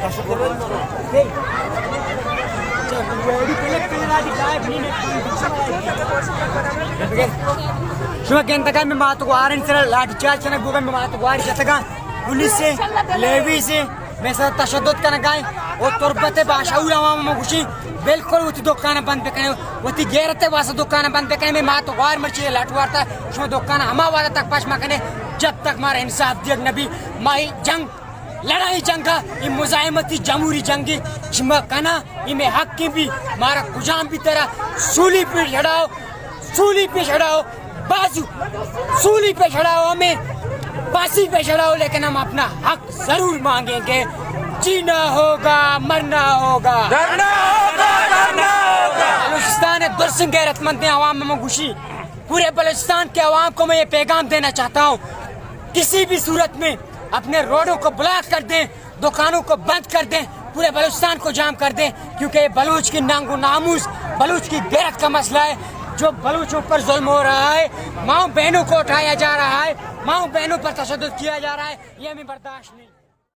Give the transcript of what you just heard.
شو میں ماتو وارن سر لاٹھی چارج کرنا گوگا میں ماتو وار جتگا پولیس سے لیوی سے میں سر تشدد کرنا گائے اور تربت باشعور عوام میں گوشی بالکل وہ دکان بند پہ کرنے وہ غیرت واسطہ دکان بند پہ کرنے میں ماتو وار مرچی لاٹھ وار تھا شو دکان ہما والا تک پاش مکنے جب تک مارا انصاف دیگ نبی مائی جنگ لڑائی جنگ کا یہ مزاحمتی جمہوری جنگی شما کنا یہ میں حق کی بھی مارا کجام بھی تیرا سولی پہ چڑھاؤ سولی پہ چڑھاؤ بازو سولی پہ چڑھاؤ ہمیں پاسی پہ چڑھاؤ لیکن ہم اپنا حق ضرور مانگیں گے جینا ہوگا مرنا ہوگا بلوچستان درسن غیرت مند عوام میں گوشی پورے بلوچستان کے عوام کو میں یہ پیغام دینا چاہتا ہوں کسی بھی صورت میں اپنے روڈوں کو بلاک کر دیں دکانوں کو بند کر دیں پورے بلوچستان کو جام کر دیں کیونکہ یہ بلوچ کی ننگ و ناموس بلوچ کی غیرت کا مسئلہ ہے جو بلوچوں پر ظلم ہو رہا ہے ماؤں بہنوں کو اٹھایا جا رہا ہے ماؤں بہنوں پر تشدد کیا جا رہا ہے یہ ہمیں برداشت نہیں